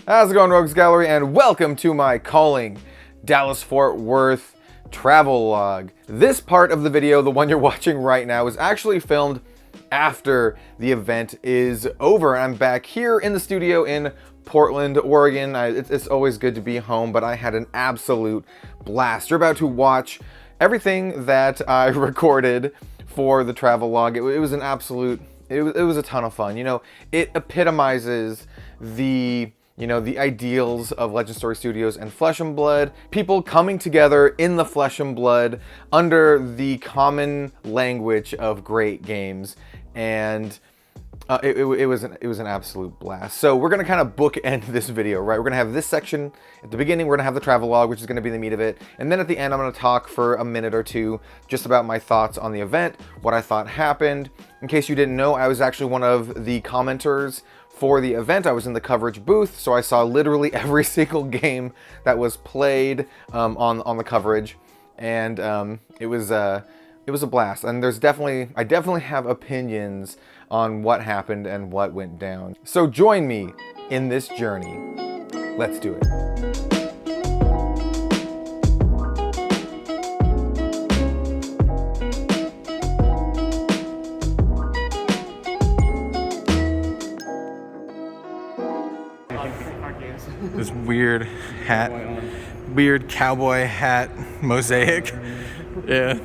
How's it going, Rogues Gallery, and welcome to my Calling Dallas-Fort Worth travel log. This part of the video, the one you're watching right now, is actually filmed after the event is over. I'm back here in the studio in Portland, Oregon. It's always good to be home, but I had an absolute blast. You're about to watch everything that I recorded for the travel log. It was an absolute, it was a ton of fun. You know, it epitomizes the ideals of Legend Story Studios and Flesh and Blood, people coming together in the Flesh and Blood under the common language of great games, and it was an absolute blast. So we're gonna kind of bookend this video, right? We're gonna have this section at the beginning. We're gonna have the travel log, which is gonna be the meat of it, and then at the end, I'm gonna talk for a minute or two just about my thoughts on the event, what I thought happened. In case you didn't know, I was actually one of the commenters for the event. I was in the coverage booth, so I saw literally every single game that was played on the coverage, and it was a blast. And I definitely have opinions on what happened and what went down. So join me in this journey. Let's do it. This weird hat, weird cowboy hat mosaic. Yeah.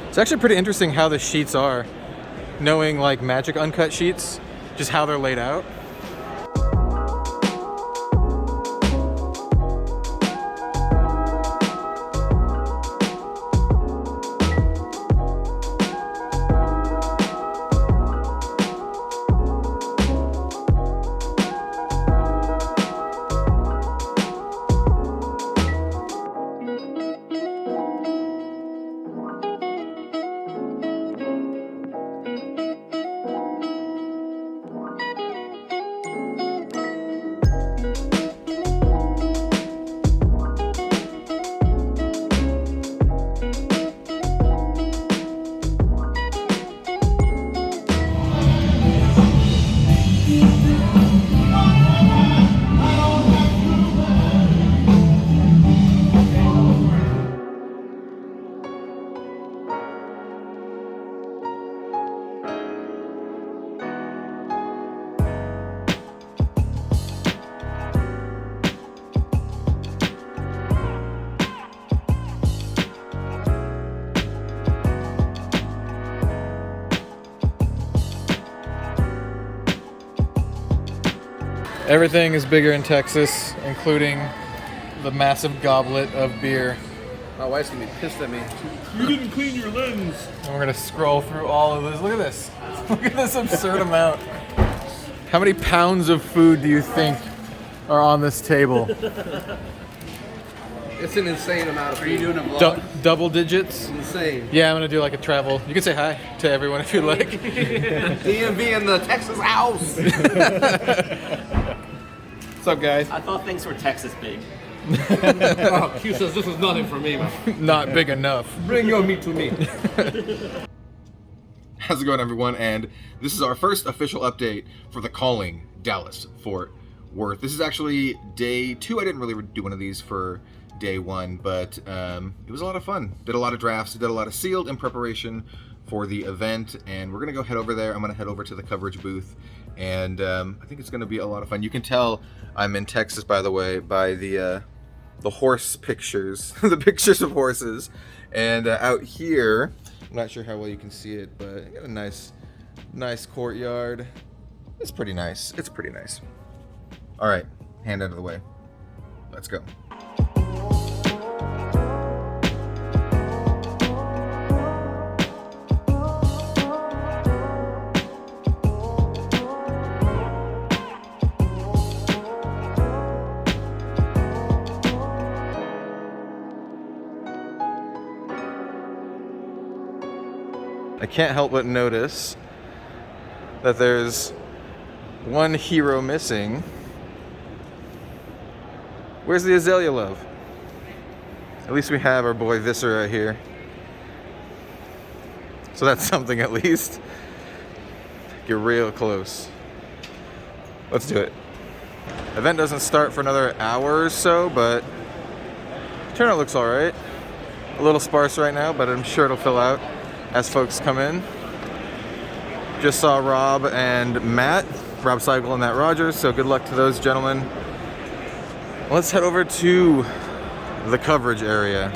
It's actually pretty interesting how the sheets are. Knowing like Magic uncut sheets, just how they're laid out. Everything is bigger in Texas, including the massive goblet of beer. My wife's gonna be pissed at me. You didn't clean your lens. And we're gonna scroll through all of this. Look at this. Look at this absurd amount. How many pounds of food do you think are on this table? It's an insane amount of food. Are you doing a vlog? Double digits? Insane. Yeah, I'm gonna do like a travel. You can say hi to everyone if you'd like. DMV in the Texas house. What's up, guys? I thought things were Texas big. Oh, Q says this is nothing for me, man. Not big enough. Bring your meat to me. How's it going, everyone? And this is our first official update for the Calling Dallas-Fort Worth. This is actually day 2. I didn't really do one of these for day 1, but it was a lot of fun. Did a lot of drafts, did a lot of sealed in preparation for the event, and we're gonna go head over there. I'm gonna head over to the coverage booth, and I think it's gonna be a lot of fun. You can tell I'm in Texas, by the way, by the horse pictures, the pictures of horses, and out here, I'm not sure how well you can see it, but I got a nice courtyard. It's pretty nice. It's pretty nice. All right, hand out of the way. Let's go. I can't help but notice that there's one hero missing. Where's the Azalea Love? At least we have our boy Viscera here. So that's something at least. Get real close. Let's do it. Event doesn't start for another hour or so, but turnout looks all right. A little sparse right now, but I'm sure it'll fill out as folks come in. Just saw Rob and Matt, Rob Seigel and Matt Rogers, so good luck to those gentlemen. Let's head over to the coverage area.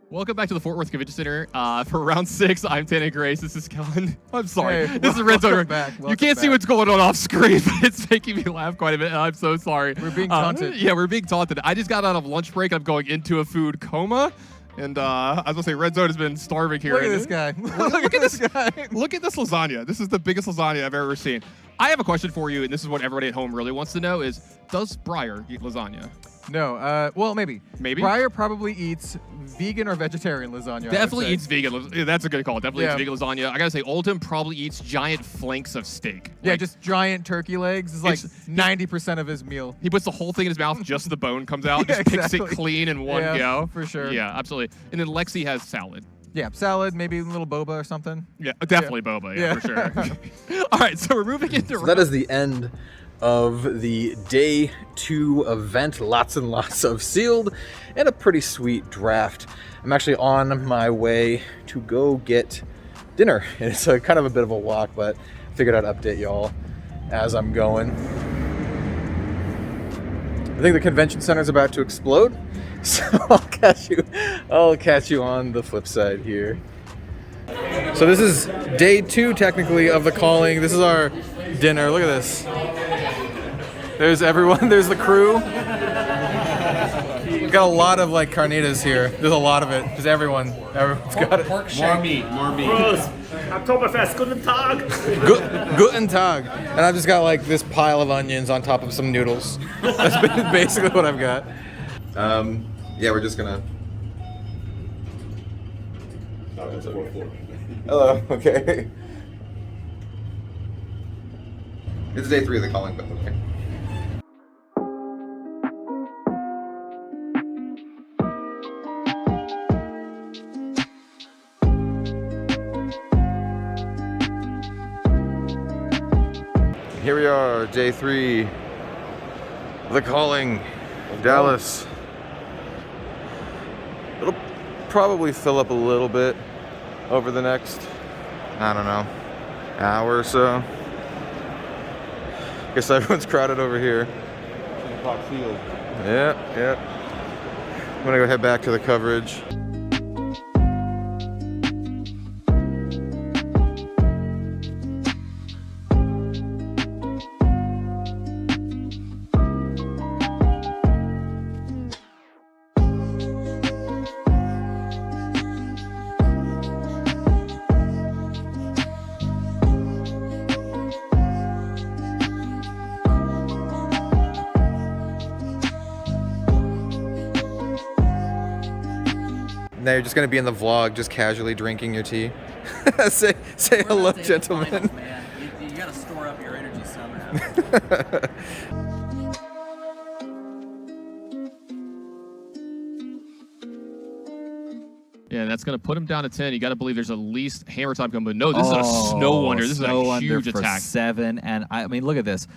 Welcome back to the Fort Worth Convention Center. For round 6, I'm Tana Grace. This is Kellen. I'm sorry. Hey, this is Red Zone. You can't see what's going on off screen, but it's making me laugh quite a bit. I'm so sorry. We're being taunted. Yeah, we're being taunted. I just got out of lunch break. I'm going into a food coma. And I was going to say, Red Zone has been starving here. Look at this guy. Look at this guy. Look at this lasagna. This is the biggest lasagna I've ever seen. I have a question for you, and this is what everybody at home really wants to know is, does Breyer eat lasagna? No. Well, maybe. Maybe? Breyer probably eats vegan or vegetarian lasagna. Definitely eats vegan. That's a good call. Definitely Yeah. eats vegan lasagna. I gotta say, Oldham probably eats giant flanks of steak. Yeah, Like, just giant turkey legs is like 90% of his meal. he puts the whole thing in his mouth, just the bone comes out, Yeah, just picks it exactly. clean in one Yeah, go. for sure. Yeah, absolutely. And then Lexi has salad. Yeah, salad, maybe a little boba or something. Yeah, definitely boba. Yeah, Yeah. for sure. All right, so we're moving into. So that is the end of the day 2 event. Lots and lots of sealed and a pretty sweet draft. I'm actually on my way to go get dinner. It's a kind of a bit of a walk, but figured I'd update y'all as I'm going. I think the convention center is about to explode, so I'll catch you on the flip side here. So this is day 2 technically of the calling. This is our dinner. Look at this. There's everyone. There's the crew. We've got a lot of like carnitas here. There's a lot of it. Just everyone's got it. More meat, more meat. Prost! Oktoberfest, guten Tag! Guten Tag. And I've just got like this pile of onions on top of some noodles. That's basically what I've got. Yeah, we're just gonna. Hello. Okay. It's day 3 of the calling, by the way. Here we are, day 3, the calling, Dallas. It'll probably fill up a little bit over the next, I don't know, hour or so. Guess everyone's crowded over here. Yeah. I'm gonna go head back to the coverage. Now you're just gonna be in the vlog, just casually drinking your tea. say hello, gentlemen. Finals, man. You gotta store up your energy somehow. Yeah, that's going to put him down to 10. You got to believe there's at least hammer time coming. But no, this is a snow wonder. This is a huge for attack. 7, and I mean, look at this.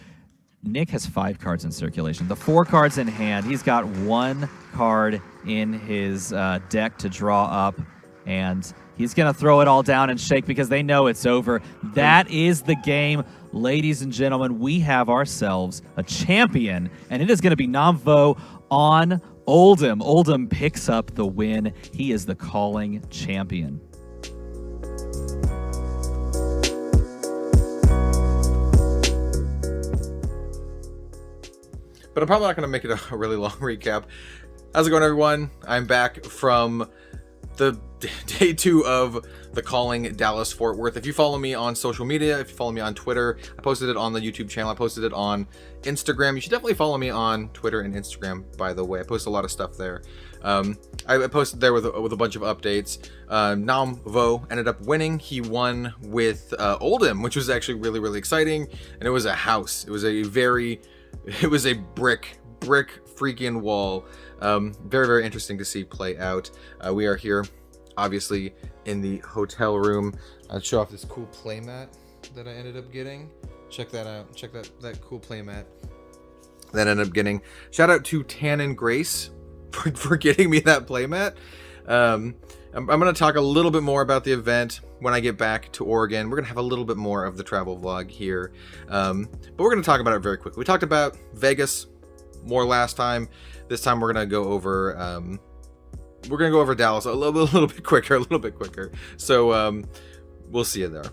Nick has 5 cards in circulation. The 4 cards in hand. He's got 1 card in his deck to draw up, and he's going to throw it all down and shake because they know it's over. That is the game. Ladies and gentlemen, we have ourselves a champion, and it is going to be Namvo on Oldham. Oldham picks up the win. He is the calling champion. but I'm probably not going to make it a really long recap. How's it going, everyone? I'm back from the day 2 of the Calling Dallas Fort Worth. If you follow me on social media, if you follow me on Twitter, I posted it on the YouTube channel, I posted it on Instagram. You should definitely follow me on Twitter and Instagram, by the way. I post a lot of stuff there. I posted there with a bunch of updates. Nam Vo ended up winning. He won with Oldham, which was actually really, really exciting. And it was a house. It was a brick freaking wall. Very, very interesting to see play out. We are here, obviously, in the hotel room. I'll show off this cool playmat that I ended up getting. Check that out. Check that cool playmat that I ended up getting. Shout out to Tan and Grace for getting me that playmat. I'm going to talk a little bit more about the event when I get back to Oregon. We're going to have a little bit more of the travel vlog here. But we're going to talk about it very quickly. We talked about Vegas more last time. This time we're going to go over Dallas a little bit quicker. So we'll see you there.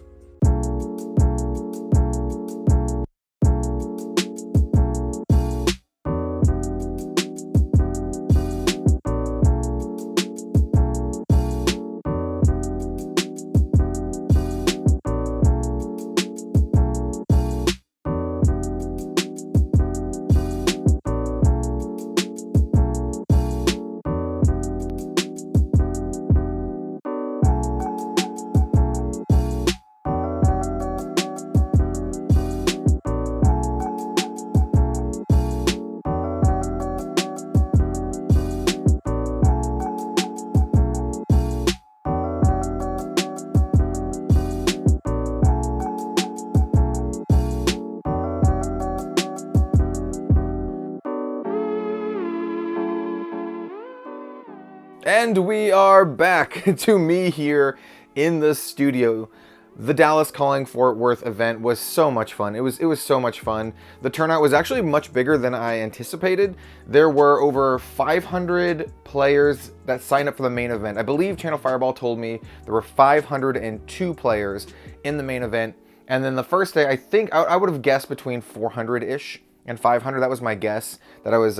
And we are back to me here in the studio. The Dallas Calling Fort Worth event was so much fun. It was so much fun. The turnout was actually much bigger than I anticipated. There were over 500 players that signed up for the main event. I believe Channel Fireball told me there were 502 players in the main event. And then the first day, I think I would have guessed between 400-ish and 500. That was my guess that I was,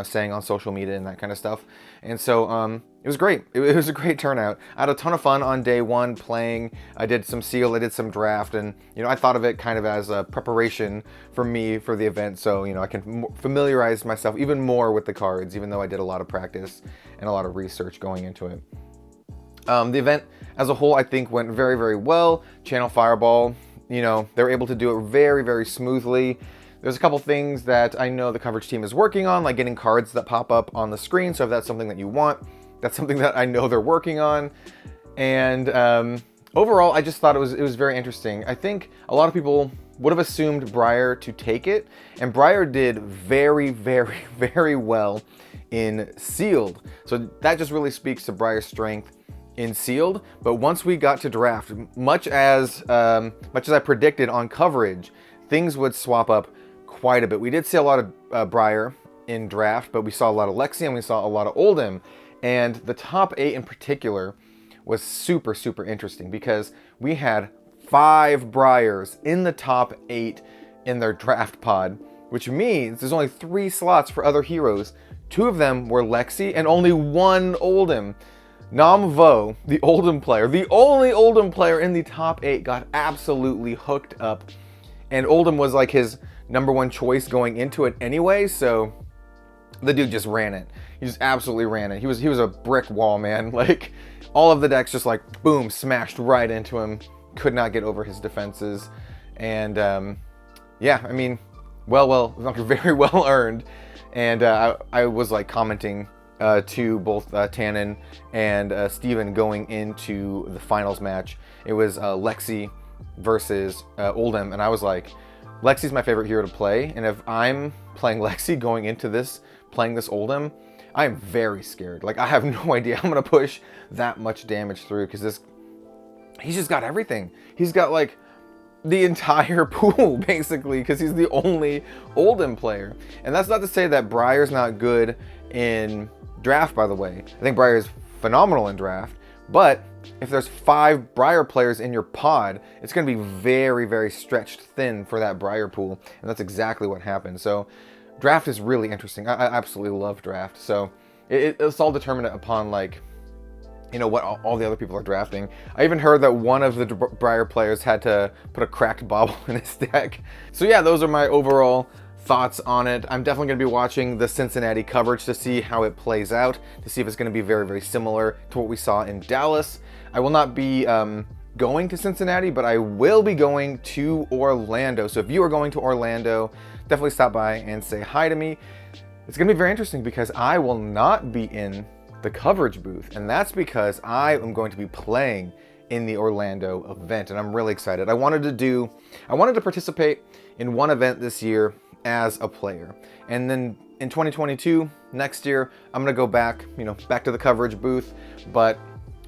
saying on social media and that kind of stuff. And so it was great. It was a great turnout. I had a ton of fun on day 1 playing. I did some seal, I did some draft, and I thought of it kind of as a preparation for me for the event, so I can familiarize myself even more with the cards, even though I did a lot of practice and a lot of research going into it. The event as a whole, I think, went very, very well. Channel Fireball, they were able to do it very, very smoothly. There's a couple things that I know the coverage team is working on, like getting cards that pop up on the screen. So if that's something that you want, that's something that I know they're working on. And overall, I just thought it was very interesting. I think a lot of people would have assumed Briar to take it, and Briar did very, very, very well in sealed. So that just really speaks to Briar's strength in sealed. But once we got to draft, much as I predicted on coverage, things would swap up quite a bit. We did see a lot of Briar in draft, but we saw a lot of Lexi and we saw a lot of Oldham. And the top 8 in particular was super, super interesting because we had 5 Briars in the top 8 in their draft pod, which means there's only 3 slots for other heroes. 2 of them were Lexi and only 1 Oldham. Nam Vo, the Oldham player, the only Oldham player in the top 8, got absolutely hooked up. And Oldham was like his #1 choice going into it anyway, so the dude just ran it. He just absolutely ran it. He was a brick wall, man. Like, all of the decks just like, boom, smashed right into him. Could not get over his defenses. And, yeah, I mean, very well earned. And I was like commenting to both Tannen and Steven going into the finals match. It was Lexi versus Oldham, and I was like, Lexi's my favorite hero to play, and if I'm playing Lexi going into this, playing this Oldham, I am very scared. Like, I have no idea I'm gonna push that much damage through, because he's just got everything. He's got like the entire pool, basically, because he's the only Oldham player. And that's not to say that Briar's not good in draft, by the way. I think Briar's phenomenal in draft, but if there's 5 Briar players in your pod, it's going to be very, very stretched thin for that Briar pool, and that's exactly what happened. So draft is really interesting. I absolutely love draft. So it's all determined upon, like, you know, what all the other people are drafting. I even heard that one of the Briar players had to put a cracked bobble in his deck. So yeah, those are my overall thoughts on it. I'm definitely going to be watching the Cincinnati coverage to see how it plays out, to see if it's going to be very, very similar to what we saw in Dallas. I will not be going to Cincinnati, but I will be going to Orlando. So if you are going to Orlando, definitely stop by and say hi to me. It's going to be very interesting because I will not be in the coverage booth, and that's because I am going to be playing in the Orlando event, and I'm really excited. I wanted to participate in one event this year as a player, and then in 2022, next year, I'm gonna go back, you know, back to the coverage booth. But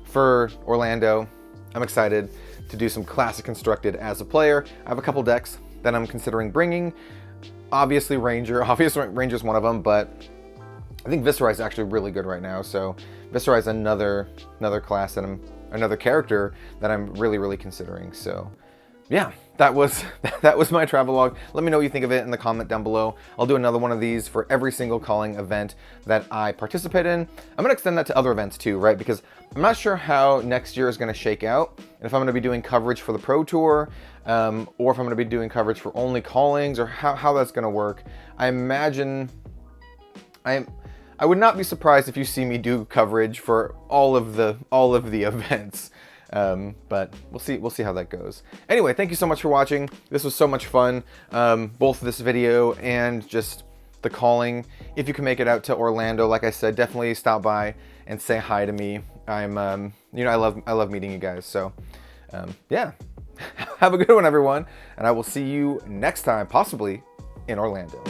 for Orlando, I'm excited to do some Classic Constructed as a player. I have a couple decks that I'm considering bringing. Obviously Ranger's one of them, but I think Viscera is actually really good right now. So Viscera is another class that another character that I'm really considering. So yeah, that was my travelogue. Let me know what you think of it in the comment down below. I'll do another one of these for every single calling event that I participate in. I'm gonna extend that to other events too, right? Because I'm not sure how next year is gonna shake out, and if I'm gonna be doing coverage for the Pro Tour, or if I'm gonna be doing coverage for only callings, or how that's gonna work. I imagine I would not be surprised if you see me do coverage for all of the events. But we'll see how that goes. Anyway, thank you so much for watching. This was so much fun, both this video and just the calling. If you can make it out to Orlando, like I said, definitely stop by and say hi to me. I'm you know, I love meeting you guys. So yeah, have a good one, everyone, and I will see you next time, possibly in Orlando.